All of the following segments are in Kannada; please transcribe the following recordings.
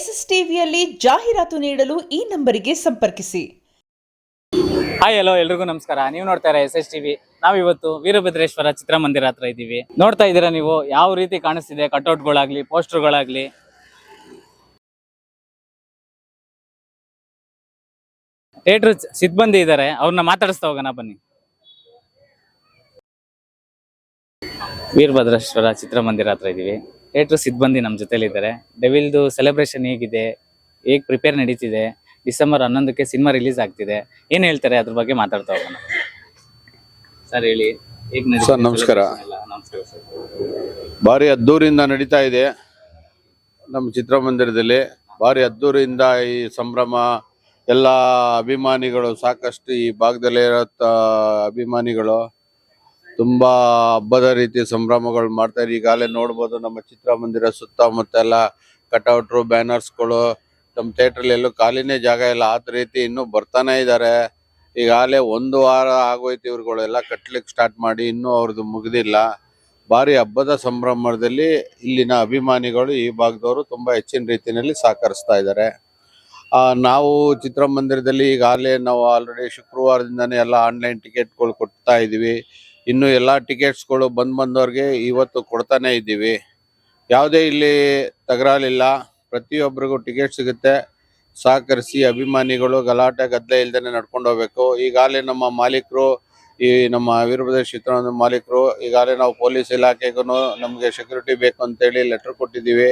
ಎಸ್ಎಸ್ ಟಿವಿಯಲ್ಲಿ ಜಾಹೀರಾತು ನೀಡಲು ಈ ನಂಬರಿಗೆ ಸಂಪರ್ಕಿಸಿ. ಹಾಯ್ ಹಲೋ ಎಲ್ರಿಗೂ ನಮಸ್ಕಾರ. ನೀವು ನೋಡ್ತಾ ಇರ ಎಸ್ ಟಿವಿ. ನಾವಿವತ್ತು ವೀರಭದ್ರೇಶ್ವರ ಚಿತ್ರಮಂದಿರ ಹತ್ರ ಇದ್ದೀವಿ. ನೋಡ್ತಾ ಇದ್ದೀರಾ ನೀವು ಯಾವ ರೀತಿ ಕಾಣಿಸ್ತಿದೆ, ಕಟ್ಔಟ್ಗಳಾಗ್ಲಿ ಪೋಸ್ಟರ್ಗಳಾಗ್ಲಿ. ಥಿಯೇಟರ್ ಸಿಬ್ಬಂದಿ ಇದ್ದಾರೆ, ಅವ್ರನ್ನ ಮಾತಾಡಿಸ್ತಾ ಹೋಗೋಣ ಬನ್ನಿ. ವೀರಭದ್ರೇಶ್ವರ ಚಿತ್ರಮಂದಿರ ಹತ್ರ ಇದ್ದೀವಿ. ಥಿಯೇಟರ್ ಸಿಬ್ಬಂದಿ ನಮ್ಮ ಜೊತೆಲಿ ಇದ್ದಾರೆ. ಡೆವಿಲ್ದು ಸೆಲೆಬ್ರೇಷನ್ ಹೇಗಿದೆ, ಹೇಗೆ ಪ್ರಿಪೇರ್ ನಡೀತಿದೆ, ಡಿಸೆಂಬರ್ 11ಕ್ಕೆ ಸಿನಿಮಾ ರಿಲೀಸ್ ಆಗ್ತಿದೆ, ಏನ್ ಹೇಳ್ತಾರೆ ಅದ್ರ ಬಗ್ಗೆ ಮಾತಾಡ್ತಾ ಹೋಗೋಣ. ಸರ್ ಹೇಳಿ, ಸರ್ ನಮಸ್ಕಾರ. ಭಾರಿ ಅದ್ದೂರಿಯಿಂದ ನಡೀತಾ ಇದೆ ನಮ್ಮ ಚಿತ್ರಮಂದಿರದಲ್ಲಿ. ಭಾರಿ ಅದ್ದೂರಿಯಿಂದ ಈ ಸಂಭ್ರಮ. ಎಲ್ಲ ಅಭಿಮಾನಿಗಳು ಸಾಕಷ್ಟು ಈ ಭಾಗದಲ್ಲಿರೋ ಅಭಿಮಾನಿಗಳು ತುಂಬಾ ಹಬ್ಬದ ರೀತಿ ಸಂಭ್ರಮಗಳು ಮಾಡ್ತಾರೆ. ಈಗಾಗಲೇ ನೋಡ್ಬೋದು ನಮ್ಮ ಚಿತ್ರಮಂದಿರ ಸುತ್ತಮುತ್ತ ಎಲ್ಲ ಕಟ್ಔಟ್ರು, ಬ್ಯಾನರ್ಸ್ಗಳು. ನಮ್ಮ ಥಿಯೇಟ್ರಲ್ಲಿ ಎಲ್ಲೂ ಖಾಲಿನೇ ಜಾಗ ಇಲ್ಲ. ಆದ ರೀತಿ ಇನ್ನೂ ಬರ್ತಾನೆ ಇದ್ದಾರೆ. ಈಗಾಗಲೇ 1 ವಾರ ಆಗೋಯ್ತು ಇವ್ರುಗಳೆಲ್ಲ ಕಟ್ಲಿಕ್ಕೆ ಸ್ಟಾರ್ಟ್ ಮಾಡಿ, ಇನ್ನೂ ಅವ್ರದ್ದು ಮುಗಿದಿಲ್ಲ. ಭಾರಿ ಹಬ್ಬದ ಸಂಭ್ರಮದಲ್ಲಿ ಇಲ್ಲಿನ ಅಭಿಮಾನಿಗಳು, ಈ ಭಾಗದವರು ತುಂಬಾ ಹೆಚ್ಚಿನ ರೀತಿಯಲ್ಲಿ ಸಹಕರಿಸ್ತಾ ಇದ್ದಾರೆ. ನಾವು ಚಿತ್ರಮಂದಿರದಲ್ಲಿ ಈಗಾಗಲೇ ನಾವು ಆಲ್ರೆಡಿ ಶುಕ್ರವಾರದಿಂದನೇ ಎಲ್ಲ ಆನ್ಲೈನ್ ಟಿಕೆಟ್ಗಳು ಕೊಡ್ತಾ ಇದ್ದೀವಿ. ಇನ್ನು ಎಲ್ಲ ಟಿಕೆಟ್ಸ್ಗಳು ಬಂದವ್ರಿಗೆ ಇವತ್ತು ಕೊಡ್ತಾನೆ ಇದ್ದೀವಿ. ಯಾವುದೇ ಇಲ್ಲಿ ತಕರಾರಿಲ್ಲ, ಪ್ರತಿಯೊಬ್ಬರಿಗೂ ಟಿಕೆಟ್ ಸಿಗುತ್ತೆ. ಸಹಕರಿಸಿ ಅಭಿಮಾನಿಗಳು ಗಲಾಟೆ ಗದ್ದಲೆ ಇಲ್ದೇನೆ ನಡ್ಕೊಂಡು ಹೋಗ್ಬೇಕು. ಈಗಾಗಲೇ ನಮ್ಮ ಮಾಲೀಕರು, ಈ ನಮ್ಮ ವೀರಭದ್ರೇಶ್ವರ ಚಿತ್ರದ ಮಾಲೀಕರು, ಈಗಾಗಲೇ ನಾವು ಪೊಲೀಸ್ ಇಲಾಖೆಗೂ ನಮಗೆ ಸೆಕ್ಯೂರಿಟಿ ಬೇಕು ಅಂತೇಳಿ ಲೆಟರ್ ಕೊಟ್ಟಿದ್ದೀವಿ.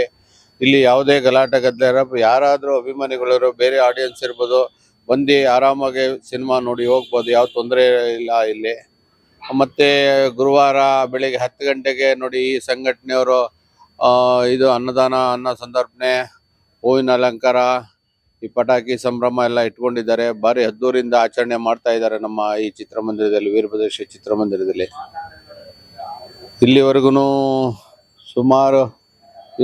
ಇಲ್ಲಿ ಯಾವುದೇ ಗಲಾಟೆ ಗದ್ದಲೆ ಯಾರಾದರೂ ಅಭಿಮಾನಿಗಳು, ಬೇರೆ ಆಡಿಯನ್ಸ್ ಇರ್ಬೋದು, ಬಂದು ಆರಾಮಾಗಿ ಸಿನಿಮಾ ನೋಡಿ ಹೋಗ್ಬೋದು, ಯಾವ ತೊಂದರೆ ಇಲ್ಲ ಇಲ್ಲಿ. ಮತ್ತೆ ಗುರುವಾರ ಬೆಳಿಗ್ಗೆ 10 ಗಂಟೆಗೆ ನೋಡಿ ಈ ಸಂಘಟನೆಯವರು ಇದು ಅನ್ನ ಸಂದರ್ಪಣೆ, ಹೂವಿನ ಅಲಂಕಾರ, ಈ ಪಟಾಕಿ ಸಂಭ್ರಮ ಎಲ್ಲ ಇಟ್ಕೊಂಡಿದ್ದಾರೆ. ಭಾರಿ ಅದ್ದೂರಿಂದ ಆಚರಣೆ ಮಾಡ್ತಾ ಇದ್ದಾರೆ ನಮ್ಮ ಈ ಚಿತ್ರಮಂದಿರದಲ್ಲಿ, ವೀರಭದ್ರೇಶ್ವರ ಚಿತ್ರಮಂದಿರದಲ್ಲಿ. ಇಲ್ಲಿವರೆಗೂ ಸುಮಾರು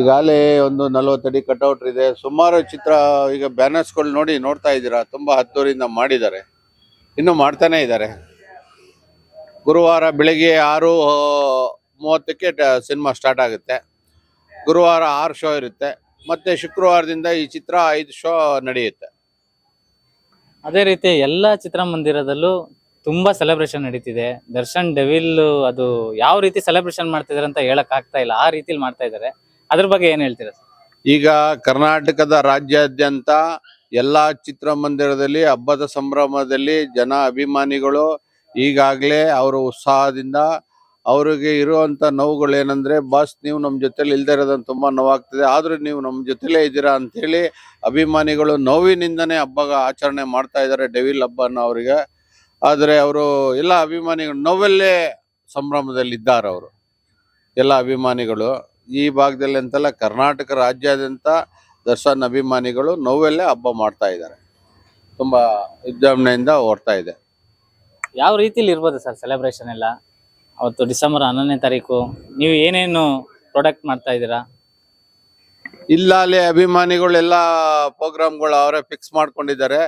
ಈಗಾಗಲೇ ಒಂದು 40 ಅಡಿ ಕಟ್ಔಟ್ ಇದೆ. ಸುಮಾರು ಚಿತ್ರ ಈಗ ಬ್ಯಾನರ್ಸ್ಗಳು ನೋಡ್ತಾ ಇದ್ದೀರಾ, ತುಂಬಾ ಅದ್ದೂರಿಂದ ಮಾಡಿದ್ದಾರೆ, ಇನ್ನೂ ಮಾಡ್ತಾನೆ ಇದ್ದಾರೆ. ಗುರುವಾರ ಬೆಳಿಗ್ಗೆ 6:30ಕ್ಕೆ ಸಿನಿಮಾ ಸ್ಟಾರ್ಟ್ ಆಗುತ್ತೆ. ಗುರುವಾರ 6 ಶೋ ಇರುತ್ತೆ. ಮತ್ತೆ ಶುಕ್ರವಾರದಿಂದ ಈ ಚಿತ್ರ 5 ಶೋ ನಡೆಯುತ್ತೆ. ಅದೇ ರೀತಿ ಎಲ್ಲ ಚಿತ್ರಮಂದಿರದಲ್ಲೂ ತುಂಬಾ ಸೆಲೆಬ್ರೇಷನ್ ನಡೀತಿದೆ. ದರ್ಶನ್ ಡೆವಿಲ್ ಅದು ಯಾವ ರೀತಿ ಸೆಲೆಬ್ರೇಷನ್ ಮಾಡ್ತಿದಾರೆ ಅಂತ ಹೇಳಕ್ ಆಗ್ತಾ ಇಲ್ಲ, ಆ ರೀತಿಲಿ ಮಾಡ್ತಾ ಇದ್ದಾರೆ. ಅದ್ರ ಬಗ್ಗೆ ಏನ್ ಹೇಳ್ತೀರಾ ಸರ್? ಈಗ ಕರ್ನಾಟಕದ ರಾಜ್ಯಾದ್ಯಂತ ಎಲ್ಲಾ ಚಿತ್ರಮಂದಿರದಲ್ಲಿ ಹಬ್ಬದ ಸಂಭ್ರಮದಲ್ಲಿ ಜನ ಅಭಿಮಾನಿಗಳು ಈಗಾಗಲೇ ಅವರ ಉತ್ಸಾಹದಿಂದ, ಅವ್ರಿಗೆ ಇರುವಂತ ನೋವುಗಳೇನಂದ್ರೆ, ಬಾಸ್ ನೀವು ನಮ್ಮ ಜೊತೆಲಿ ಇಲ್ದೇ ಇರೋದಂತ ತುಂಬಾ ನೋವಾಗ್ತದೆ, ಆದ್ರೂ ನೀವು ನಮ್ಮ ಜೊತೆಲೇ ಇದ್ದೀರಾ ಅಂತೇಳಿ ಅಭಿಮಾನಿಗಳು ನೋವಿನಿಂದನೇ ಹಬ್ಬ ಆಚರಣೆ ಮಾಡ್ತಾ ಇದ್ದಾರೆ, ಡೆವಿಲ್ ಹಬ್ಬನ ಅವರಿಗೆ. ಆದರೆ ಅವರು ಎಲ್ಲ ಅಭಿಮಾನಿಗಳು ನೋವಲ್ಲೇ ಸಂಭ್ರಮದಲ್ಲಿ ಇದ್ದಾರೆ. ಅವರು ಎಲ್ಲ ಅಭಿಮಾನಿಗಳು ಈ ಭಾಗದಲ್ಲಿ ಅಂತಲ್ಲ, ಕರ್ನಾಟಕ ರಾಜ್ಯಾದ್ಯಂತ ದರ್ಶನ್ ಅಭಿಮಾನಿಗಳು ನೋವಲ್ಲೇ ಹಬ್ಬ ಮಾಡ್ತಾ ಇದ್ದಾರೆ. ತುಂಬಾ ವಿಜೃಂಭಣೆಯಿಂದ ಓಡ್ತಾ ಇದೆ. ಯಾವ ರೀತಿಲಿ ಇರ್ಬೋದು ಸರ್ ಸೆಲೆಬ್ರೇಷನ್ ಎಲ್ಲ? ಅವತ್ತು ಡಿಸೆಂಬರ್ 11ನೇ ತಾರೀಕು ನೀವು ಏನೇನು ಪ್ರಾಡಕ್ಟ್ ಮಾಡ್ತಾ ಇದ್ದೀರಾ? ಇಲ್ಲ, ಅಲ್ಲಿ ಅಭಿಮಾನಿಗಳೆಲ್ಲ ಪ್ರೋಗ್ರಾಮ್ಗಳು ಅವರೇ ಫಿಕ್ಸ್ ಮಾಡ್ಕೊಂಡಿದ್ದಾರೆ.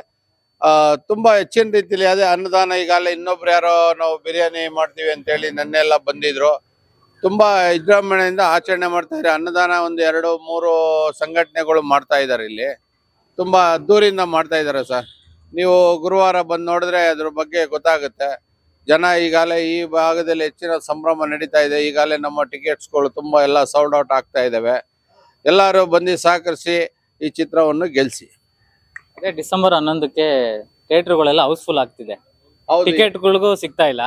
ತುಂಬಾ ಹೆಚ್ಚಿನ ರೀತಿಯಲ್ಲಿ ಅದೇ ಅನ್ನದಾನ. ಈಗಾಗಲೇ ಇನ್ನೊಬ್ರು ಯಾರೋ ನಾವು ಬಿರಿಯಾನಿ ಮಾಡ್ತೀವಿ ಅಂತೇಳಿ ನನ್ನೆಲ್ಲ ಬಂದಿದ್ರು. ತುಂಬಾ ವಿಜೃಂಭಣೆಯಿಂದ ಆಚರಣೆ ಮಾಡ್ತಾ ಇದ್ದಾರೆ. ಅನ್ನದಾನ ಒಂದು 2-3 ಸಂಘಟನೆಗಳು ಮಾಡ್ತಾ ಇದ್ದಾರೆ. ಇಲ್ಲಿ ತುಂಬಾ ಅದ್ದೂರಿಯಿಂದ ಮಾಡ್ತಾ ಇದ್ದಾರೆ ಸರ್. ನೀವು ಗುರುವಾರ ಬಂದು ನೋಡಿದ್ರೆ ಅದ್ರ ಬಗ್ಗೆ ಗೊತ್ತಾಗುತ್ತೆ. ಜನ ಈಗಾಗಲೇ ಈ ಭಾಗದಲ್ಲಿ ಹೆಚ್ಚಿನ ಸಂಭ್ರಮ ನಡೀತಾ ಇದೆ. ಈಗಾಗಲೇ ನಮ್ಮ ಟಿಕೆಟ್ಸ್ಗಳು ತುಂಬಾ ಎಲ್ಲ ಸೋಲ್ಡ್ ಔಟ್ ಆಗ್ತಾ ಇದ್ದಾವೆ. ಎಲ್ಲರೂ ಬಂದು ಸಹಕರಿಸಿ ಈ ಚಿತ್ರವನ್ನು ಗೆಲ್ಲಿಸಿ. ಅದೇ ಡಿಸೆಂಬರ್ 11ಕ್ಕೆ ಥಿಯೇಟರ್ಗಳೆಲ್ಲ ಹೌಸ್ಫುಲ್ ಆಗ್ತಿದೆ, ಟಿಕೆಟ್ಗಳಿಗೂ ಸಿಗ್ತಾ ಇಲ್ಲ.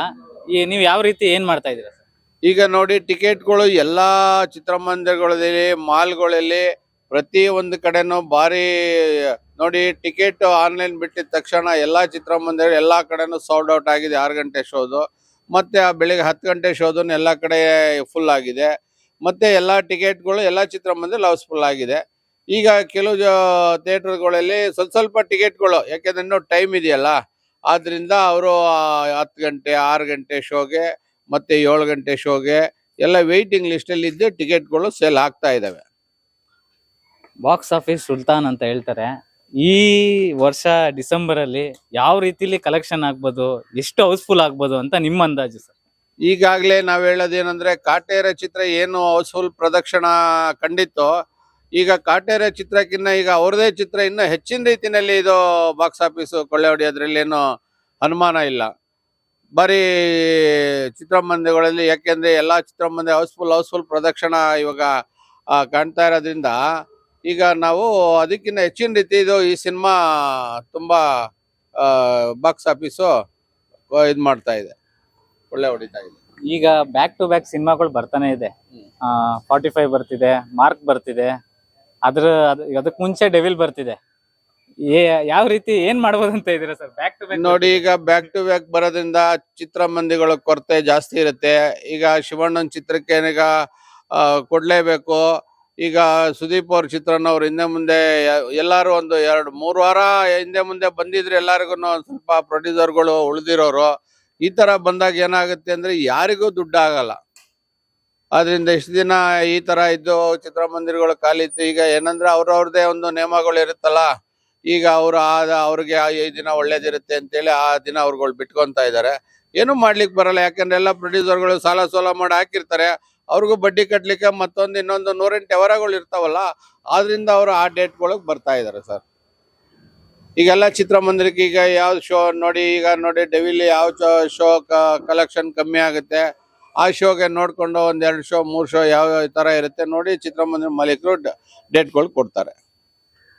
ನೀವು ಯಾವ ರೀತಿ ಏನ್ ಮಾಡ್ತಾ ಇದ್ದೀರಾ? ಈಗ ನೋಡಿ, ಟಿಕೆಟ್ಗಳು ಎಲ್ಲಾ ಚಿತ್ರಮಂದಿರಗಳಲ್ಲಿ, ಮಾಲ್ಗಳಲ್ಲಿ, ಪ್ರತಿ ಒಂದು ಕಡೆನೂ ಭಾರಿ ನೋಡಿ, ಟಿಕೆಟ್ ಆನ್ಲೈನ್ ಬಿಟ್ಟಿದ ತಕ್ಷಣ ಎಲ್ಲಾ ಚಿತ್ರಮಂದಿರ ಎಲ್ಲಾ ಕಡೆನೂ ಸೋಲ್ಡ್ ಔಟ್ ಆಗಿದೆ. 6 ಗಂಟೆ ಶೋದು ಮತ್ತೆ ಬೆಳಿಗ್ಗೆ 10 ಗಂಟೆ ಶೋದನ್ನು ಎಲ್ಲ ಕಡೆ ಫುಲ್ ಆಗಿದೆ. ಮತ್ತೆ ಎಲ್ಲಾ ಟಿಕೆಟ್ಗಳು ಎಲ್ಲ ಚಿತ್ರಮಂದಿರ ಹೌಸ್ಫುಲ್ ಆಗಿದೆ. ಈಗ ಕೆಲವು ಥಿಯೇಟರ್ಗಳಲ್ಲಿ ಸ್ವಲ್ಪ ಟಿಕೆಟ್ಗಳು, ಯಾಕೆಂದ್ರೆ ಇನ್ನೂ ಟೈಮ್ ಇದೆಯಲ್ಲ, ಆದ್ರಿಂದ ಅವರು 10 ಗಂಟೆ 6 ಗಂಟೆ ಶೋಗೆ ಮತ್ತೆ 7 ಗಂಟೆ ಶೋಗೆ ಎಲ್ಲ ವೇಟಿಂಗ್ ಲಿಸ್ಟ್ ಅಲ್ಲಿ ಇದ್ದು ಟಿಕೆಟ್ಗಳು ಸೇಲ್ ಆಗ್ತಾ ಇದಾವೆ. ಬಾಕ್ಸ್ ಆಫೀಸ್ ಸುಲ್ತಾನ್ ಅಂತ ಹೇಳ್ತಾರೆ. ಈ ವರ್ಷ ಡಿಸೆಂಬರ್ ಅಲ್ಲಿ ಯಾವ ರೀತಿಲಿ ಕಲೆಕ್ಷನ್ ಆಗ್ಬೋದು, ಎಷ್ಟು ಹೌಸ್ಫುಲ್ ಆಗ್ಬೋದು ಅಂತ ನಿಮ್ಮ ಅಂದಾಜು ಸರ್? ಈಗಾಗಲೇ ನಾವ್ ಹೇಳೋದೇನಂದ್ರೆ, ಕಾಟೇರ ಚಿತ್ರ ಏನು ಹೌಸ್ಫುಲ್ ಪ್ರದಕ್ಷಿಣ ಕಂಡಿತ್ತು, ಈಗ ಕಾಟೇರ ಚಿತ್ರಕ್ಕಿಂತ ಈಗ ಅವ್ರದೇ ಚಿತ್ರ ಇನ್ನೂ ಹೆಚ್ಚಿನ ರೀತಿಯಲ್ಲಿ ಇದು ಬಾಕ್ಸ್ ಆಫೀಸ್ ಕೊಳ್ಳೆ ಹೊಡೆಯೋದ್ರಲ್ಲಿ ಏನು ಅನುಮಾನ ಇಲ್ಲ. ಬರೀ ಚಿತ್ರಮಂದಿರಗಳಲ್ಲಿ, ಯಾಕೆಂದ್ರೆ ಎಲ್ಲಾ ಚಿತ್ರಮಂದಿರ ಹೌಸ್ಫುಲ್ ಪ್ರದರ್ಶನ ಇವಾಗ ಕಾಣ್ತಾ ಇರೋದ್ರಿಂದ ಈಗ ನಾವು ಅದಕ್ಕಿಂತ ಹೆಚ್ಚಿನ ರೀತಿ ಇದು ಈ ಸಿನಿಮಾ ತುಂಬಾ ಬಾಕ್ಸ್ ಆಫೀಸು ಇದು ಮಾಡ್ತಾ ಇದೆ, ಒಳ್ಳೆ ಹೊಡಿತಾ ಇದೆ. ಈಗ ಬ್ಯಾಕ್ ಟು ಬ್ಯಾಕ್ ಸಿನಿಮಾಗಳು ಬರ್ತಾನೆ ಇದೆ. 45 ಬರ್ತಿದೆ, ಮಾರ್ಕ್ ಬರ್ತಿದೆ, ಅದಕ್ಕೆ ಮುಂಚೆ ಡೆವಿಲ್ ಬರ್ತಿದೆ. ಯಾವ ರೀತಿ ಏನ್ ಮಾಡ್ಬೋದು ಅಂತ ಇದೀರಾ ಸರ್? ಬ್ಯಾಕ್ ಟು ಬ್ಯಾಕ್ ನೋಡಿ, ಈಗ ಬ್ಯಾಕ್ ಟು ಬ್ಯಾಕ್ ಬರೋದ್ರಿಂದ ಚಿತ್ರಮಂದಿರಗಳ ಕೊರತೆ ಜಾಸ್ತಿ ಇರುತ್ತೆ. ಈಗ ಶಿವಣ್ಣನ ಚಿತ್ರಕ್ಕೆ ಈಗ ಕೊಡ್ಲೇಬೇಕು. ಈಗ ಸುದೀಪ್ ಅವ್ರ ಚಿತ್ರನ ಅವ್ರು ಹಿಂದೆ ಮುಂದೆ ಎಲ್ಲಾರು ಒಂದು 2-3 ವಾರ ಹಿಂದೆ ಮುಂದೆ ಬಂದಿದ್ರೆ ಎಲ್ಲಾರಿಗೂ ಸ್ವಲ್ಪ ಪ್ರೊಡ್ಯೂಸರ್ಗಳು ಉಳಿದಿರೋರು. ಈ ತರ ಬಂದಾಗ ಏನಾಗುತ್ತೆ ಅಂದ್ರೆ ಯಾರಿಗೂ ದುಡ್ಡು ಆಗಲ್ಲ. ಆದ್ರಿಂದ ಇಷ್ಟು ದಿನ ಈ ತರ ಇದ್ದು ಚಿತ್ರಮಂದಿರಗಳು ಖಾಲಿ ಇತ್ತು. ಈಗ ಏನಂದ್ರೆ ಅವ್ರವ್ರದೇ ಒಂದು ನೇಮಗಳು ಇರುತ್ತಲ್ಲ. ಈಗ ಅವ್ರಿಗೆ 5 ದಿನ ಒಳ್ಳೇದಿರುತ್ತೆ ಅಂತೇಳಿ ಆ ದಿನ ಅವ್ರುಗಳು ಬಿಟ್ಕೊಂತ ಇದಾರೆ. ಏನು ಮಾಡ್ಲಿಕ್ಕೆ ಬರಲ್ಲ, ಯಾಕಂದ್ರೆ ಎಲ್ಲ ಪ್ರೊಡ್ಯೂಸರ್ಗಳು ಸಾಲ ಸೋಲ ಮಾಡಿ ಹಾಕಿರ್ತಾರೆ. ಅವ್ರಿಗೂ ಬಡ್ಡಿ ಕಟ್ಲಿಕ್ಕೆ ಮತ್ತೊಂದು ಇನ್ನೊಂದು 108 ವ್ಯವಹಾರಗಳು ಇರ್ತಾವಲ್ಲ. ಆದ್ರಿಂದ ಅವರು ಆ ಡೇಟ್ಗಳಿಗೆ ಬರ್ತಾ ಇದಾರೆ ಸರ್. ಈಗೆಲ್ಲ ಚಿತ್ರಮಂದಿರಕ್ಕೆ ಈಗ ಯಾವ ಶೋ ನೋಡಿ, ಈಗ ನೋಡಿ ಡೆವಿಲ್ ಯಾವ ಶೋ ಕಲೆಕ್ಷನ್ ಕಮ್ಮಿ ಆಗುತ್ತೆ, ಆ ಶೋಗೆ ನೋಡ್ಕೊಂಡು 1-2 ಶೋ 3 ಶೋ ಯಾವ ತರ ಇರುತ್ತೆ ನೋಡಿ ಚಿತ್ರಮಂದಿರ ಮಾಲೀಕರು ಡೇಟ್ಗಳು ಕೊಡ್ತಾರೆ.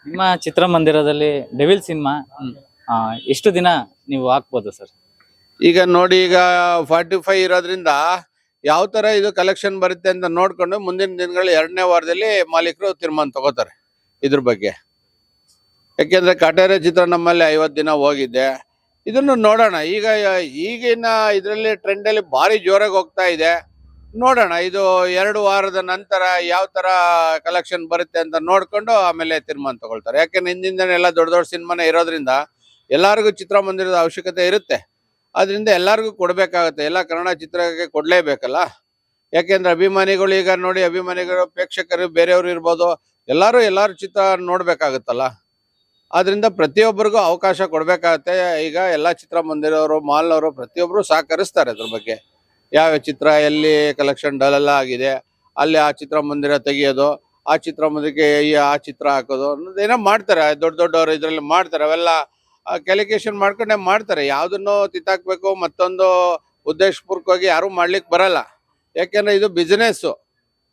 ನಿಮ್ಮ ಚಿತ್ರಮಂದಿರದಲ್ಲಿ ಡೆವಿಲ್ ಸಿನಿಮಾ ಎಷ್ಟು ದಿನ ನೀವು ಹಾಕ್ಬೋದು ಸರ್? ಈಗ ನೋಡಿ, ಈಗ 45 ಇರೋದ್ರಿಂದ ಯಾವ ತರ ಇದು ಕಲೆಕ್ಷನ್ ಬರುತ್ತೆ ಅಂತ ನೋಡ್ಕೊಂಡು ಮುಂದಿನ ದಿನಗಳು 2ನೇ ವಾರದಲ್ಲಿ ಮಾಲೀಕರು ತೀರ್ಮಾನ ತಗೋತಾರೆ ಇದ್ರ ಬಗ್ಗೆ. ಯಾಕೆಂದ್ರೆ ಕಾಟೇರ ಚಿತ್ರ ನಮ್ಮಲ್ಲಿ 50 ದಿನ ಹೋಗಿದೆ. ಇದನ್ನು ನೋಡೋಣ. ಈಗಿನ ಇದರಲ್ಲಿ ಟ್ರೆಂಡ್ ಅಲ್ಲಿ ಭಾರಿ ಜೋರಾಗಿ ಹೋಗ್ತಾ ಇದೆ. ನೋಡೋಣ, ಇದು 2 ವಾರದ ನಂತರ ಯಾವ ತರ ಕಲೆಕ್ಷನ್ ಬರುತ್ತೆ ಅಂತ ನೋಡ್ಕೊಂಡು ಆಮೇಲೆ ತೀರ್ಮಾನ ತಗೊಳ್ತಾರೆ. ಯಾಕೆಂದ್ರೆ ಹಿಂದಿನ ಎಲ್ಲ ದೊಡ್ಡ ದೊಡ್ಡ ಸಿನಿಮಾನೇ ಇರೋದ್ರಿಂದ ಎಲ್ಲರಿಗೂ ಚಿತ್ರಮಂದಿರದ ಅವಶ್ಯಕತೆ ಇರುತ್ತೆ. ಅದರಿಂದ ಎಲ್ಲರಿಗೂ ಕೊಡ್ಬೇಕಾಗತ್ತೆ. ಎಲ್ಲ ಕನ್ನಡ ಚಿತ್ರಕ್ಕೆ ಕೊಡ್ಲೇಬೇಕಲ್ಲ. ಯಾಕೆಂದ್ರೆ ಅಭಿಮಾನಿಗಳು, ಈಗ ನೋಡಿ ಅಭಿಮಾನಿಗಳು, ಪ್ರೇಕ್ಷಕರು ಬೇರೆಯವರು ಇರ್ಬೋದು, ಎಲ್ಲಾರು ಚಿತ್ರ ನೋಡ್ಬೇಕಾಗತ್ತಲ್ಲ. ಆದ್ರಿಂದ ಪ್ರತಿಯೊಬ್ಬರಿಗೂ ಅವಕಾಶ ಕೊಡ್ಬೇಕಾಗತ್ತೆ. ಈಗ ಎಲ್ಲಾ ಚಿತ್ರಮಂದಿರವರು, ಮಾಲ್ನವರು ಪ್ರತಿಯೊಬ್ಬರು ಸಹಕರಿಸ್ತಾರೆ ಅದ್ರ ಬಗ್ಗೆ. ಯಾವ ಚಿತ್ರ ಎಲ್ಲಿ ಕಲೆಕ್ಷನ್ ಡಲ್ ಆಗಿದೆ ಅಲ್ಲಿ ಆ ಚಿತ್ರಮಂದಿರ ತೆಗಿಯೋದು, ಆ ಚಿತ್ರಮಂದಿರಕ್ಕೆ ಆ ಚಿತ್ರ ಹಾಕೋದು ಅನ್ನೋದೇನೋ ಮಾಡ್ತಾರೆ. ದೊಡ್ಡವರು ಇದ್ರಲ್ಲಿ ಮಾಡ್ತಾರೆ. ಅವೆಲ್ಲ ಕ್ಯಾಲ್ಕುಲೇಷನ್ ಮಾಡ್ಕೊಂಡೆ ಮಾಡ್ತಾರೆ. ಯಾವ್ದನ್ನು ತಿತ್ತಾಕ್ಬೇಕು ಮತ್ತೊಂದು ಉದ್ದೇಶಪೂರ್ವಕವಾಗಿ ಯಾರು ಮಾಡ್ಲಿಕ್ಕೆ ಬರಲ್ಲ. ಯಾಕೆಂದ್ರೆ ಇದು ಬಿಸ್ನೆಸ್.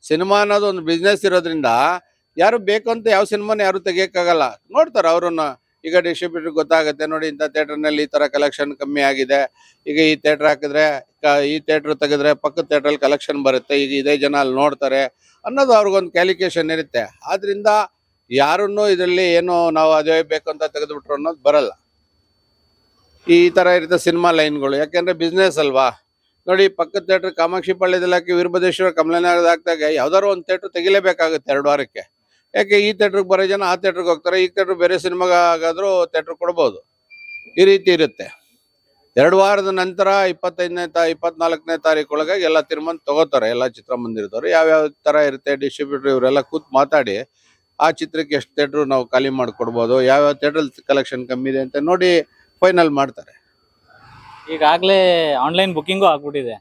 ಸಿನಿಮಾ ಅನ್ನೋದು ಒಂದು ಬಿಸ್ನೆಸ್ ಇರೋದ್ರಿಂದ ಯಾರು ಬೇಕು ಅಂತ ಯಾವ ಸಿನಿಮಾನ ಯಾರು ತೆಗಿಯಕ್ಕಾಗಲ್ಲ. ನೋಡ್ತಾರೆ ಅವ್ರನ್ನ. ಈಗ ಡಿಸ್ಟ್ರಿಬ್ಯೂಟರ್ ಗೊತ್ತಾಗುತ್ತೆ, ನೋಡಿ ಇಂಥ ಥಿಯೇಟರ್ನಲ್ಲಿ ಈ ತರ ಕಲೆಕ್ಷನ್ ಕಮ್ಮಿ ಆಗಿದೆ, ಈಗ ಈ ಥಿಯೇಟರ್ ಹಾಕಿದ್ರೆ ಈ ಥಿಯೇಟರ್ ತೆಗೆದ್ರೆ ಪಕ್ಕದ ಥಿಯೇಟ್ರಲ್ಲಿ ಕಲೆಕ್ಷನ್ ಬರುತ್ತೆ, ಈಗ ಇದೇ ಜನ ಅಲ್ಲಿ ನೋಡ್ತಾರೆ ಅನ್ನೋದು ಅವ್ರಿಗೊಂದು ಕ್ಯಾಲ್ಕುಲೇಷನ್ ಇರುತ್ತೆ. ಆದ್ರಿಂದ ಯಾರನ್ನು ಇದರಲ್ಲಿ ಏನು ನಾವು ಅದೇ ಬೇಕು ಅಂತ ತೆಗೆದುಬಿಟ್ರು ಅನ್ನೋದು ಬರಲ್ಲ. ಈ ತರ ಇರುತ್ತೆ ಸಿನಿಮಾ ಲೈನ್ಗಳು. ಯಾಕೆಂದ್ರೆ ಬಿಸ್ನೆಸ್ ಅಲ್ವಾ. ನೋಡಿ, ಪಕ್ಕದ ಥಿಯೇಟರ್ ಕಾಮಾಕ್ಷಿ ಪಾಳ್ಯದಲ್ಲಿ ಹಾಕಿ ವೀರಭದ್ರೇಶ್ವರ ಕಮಲನಗರದ ಹಾಕಿದಾಗ ಯಾವ್ದಾದ್ರು ಒಂದು ಥಿಯೇಟರ್ ತೆಗಿಲೇಬೇಕಾಗುತ್ತೆ 2 ವಾರಕ್ಕೆ. ಯಾಕೆ ಈ ಥಿಯೇಟ್ರಿಗೆ ಬರೋ ಜನ ಆ ಥಿಯೇಟ್ರಿಗೆ ಹೋಗ್ತಾರೆ, ಈ ಥಿಯೇಟರ್ ಬೇರೆ ಸಿನಿಮಾಗಾದ್ರೂ ಥಿಯೇಟರ್ ಕೊಡ್ಬೋದು. ಈ ರೀತಿ ಇರುತ್ತೆ. 2 ವಾರದ ನಂತರ 24ನೇ ತಾರೀಕು ಒಳಗಾಗಿ ಎಲ್ಲ ತೀರ್ಮಾನ ತಗೋತಾರೆ ಎಲ್ಲ ಚಿತ್ರಮಂದಿರದವರು. ಯಾವ್ಯಾವ ತರ ಇರುತ್ತೆ ಡಿಸ್ಟ್ರಿಬ್ಯೂಟರ್ ಇವರೆಲ್ಲ ಕೂತ್ ಮಾತಾಡಿ ಆ ಚಿತ್ರಕ್ಕೆ ಎಷ್ಟು ಥಿಯೇಟರ್ ನಾವು ಖಾಲಿ ಮಾಡಿಕೊಡ್ಬೋದು, ಯಾವ್ಯಾವ ಥಿಯೇಟರ್ ಕಲೆಕ್ಷನ್ ಕಮ್ಮಿ ಇದೆ ಅಂತ ನೋಡಿ ಫೈನಲ್ ಮಾಡ್ತಾರೆ. ಈಗಾಗಲೇ ಆನ್ಲೈನ್ ಬುಕ್ಕಿಂಗು ಆಗ್ಬಿಟ್ಟಿದೆ,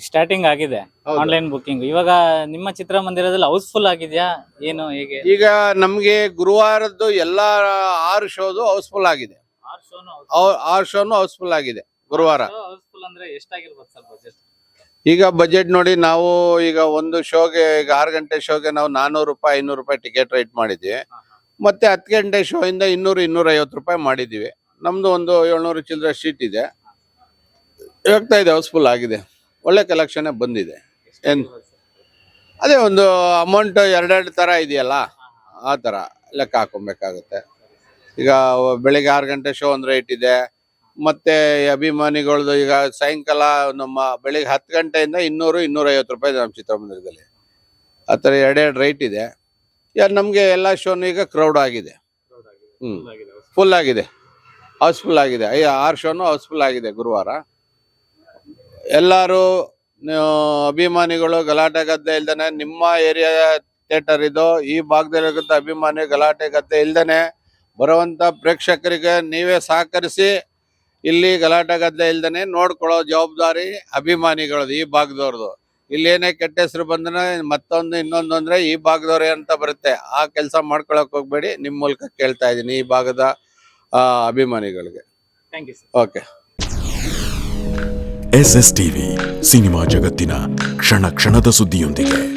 ಸ್ಟಾರ್ಟಿಂಗ್ ಆಗಿದೆ ಆನ್ಲೈನ್ ಬುಕ್ಕಿಂಗ್. ಇವಾಗ ನಿಮ್ಮ ಚಿತ್ರಮಂದಿರದಲ್ಲಿ ಹೌಸ್ಫುಲ್ ಆಗಿದೆಯಾ ಏನು, ಹೇಗೆ? ಈಗ ನಮ್ಗೆ ಗುರುವಾರದ್ದು ಎಲ್ಲಾ 6 ಶೋದು ಹೌಸ್ಫುಲ್ ಆಗಿದೆ. 6 ಶೋನು ಹೌಸ್ಫುಲ್ ಆಗಿದೆ ಗುರುವಾರ. ಹೌಸ್ಫುಲ್ ಅಂದ್ರೆ ಎಷ್ಟಾಗಿರ್ಬೋದು ಸರ್ ಬಜೆಟ್? ಈಗ ಬಜೆಟ್ ನೋಡಿ, ನಾವು ಈಗ ಒಂದು ಶೋಗೆ, ಈಗ 6 ಗಂಟೆ ಶೋಗೆ ನಾವು 400 ರೂಪಾಯಿ 500 ರೂಪಾಯಿ ಟಿಕೆಟ್ ರೇಟ್ ಮಾಡಿದ್ವಿ. ಮತ್ತೆ 10 ಗಂಟೆ ಶೋ ಇಂದ 200-250 ರೂಪಾಯಿ ಮಾಡಿದೀವಿ. ನಮ್ದು ಒಂದು 700 ಚಿಲ್ಲರೆ ಶೀಟ್ ಇದೆ, ಹೋಗ್ತಾ ಇದೆ, ಹೌಸ್ಫುಲ್ ಆಗಿದೆ, ಒಳ್ಳೆ ಕಲೆಕ್ಷನ್ ಬಂದಿದೆ. ಅದೇ ಒಂದು ಅಮೌಂಟ್ 2 ತರ ಇದೆಯಲ್ಲ, ಆ ತರ ಲೆಕ್ಕ ಹಾಕೊಬೇಕಾಗುತ್ತೆ. ಈಗ ಬೆಳಿಗ್ಗೆ 6 ಗಂಟೆ ಶೋ ಒಂದು ರೇಟ್ ಇದೆ, ಮತ್ತೆ ಅಭಿಮಾನಿಗಳದ್ದು ಈಗ ಸಾಯಂಕಾಲ ನಮ್ಮ ಬೆಳಿಗ್ಗೆ 10 ಗಂಟೆಯಿಂದ 200-250 ರೂಪಾಯಿ ಇದೆ ನಮ್ಮ ಚಿತ್ರಮಂದಿರದಲ್ಲಿ. ಆ ಥರ 2 ರೇಟ್ ಇದೆ. ನಮಗೆ ಎಲ್ಲ ಶೋನು ಈಗ ಕ್ರೌಡ್ ಆಗಿದೆ, ಫುಲ್ ಆಗಿದೆ, ಹೌಸ್ಫುಲ್ ಆಗಿದೆ. 6 ಶೋನು ಹೌಸ್ಫುಲ್ ಆಗಿದೆ ಗುರುವಾರ. ಎಲ್ಲರೂ ಅಭಿಮಾನಿಗಳು ಗಲಾಟೆ ಗದ್ದೆ ಇಲ್ದೇನೆ, ನಿಮ್ಮ ಏರಿಯಾ ಥಿಯೇಟರ್ ಇದು, ಈ ಭಾಗದಲ್ಲಿರುವಂಥ ಅಭಿಮಾನಿ ಗಲಾಟೆ ಗದ್ದೆ ಇಲ್ದೇನೆ ಬರುವಂತ ಪ್ರೇಕ್ಷಕರಿಗೆ ನೀವೇ ಸಹಕರಿಸಿ ಇಲ್ಲಿ ಗಲಾಟೆ ಗದ್ದೆ ಇಲ್ದೇನೆ ನೋಡ್ಕೊಳ್ಳೋ ಜವಾಬ್ದಾರಿ ಅಭಿಮಾನಿಗಳದ್ದು, ಈ ಭಾಗದವ್ರದ್ದು. ಇಲ್ಲೇನೇ ಕೆಟ್ಟ ಹೆಸರು ಬಂದ್ರೆ ಮತ್ತೊಂದು ಇನ್ನೊಂದು ಅಂದ್ರೆ ಈ ಭಾಗದವ್ರೆ ಅಂತ ಬರುತ್ತೆ. ಆ ಕೆಲಸ ಮಾಡ್ಕೊಳಕ್ ಹೋಗ್ಬೇಡಿ. ನಿಮ್ ಮೂಲಕ ಕೇಳ್ತಾ ಇದೀನಿ ಈ ಭಾಗದ ಅಭಿಮಾನಿಗಳಿಗೆ. Thank you sir. Okay. SS TV cinema ಜಗತ್ತಿನ ಕ್ಷಣ ಕ್ಷಣದ ಸುದ್ದಿಯೊಂದಿಗೆ.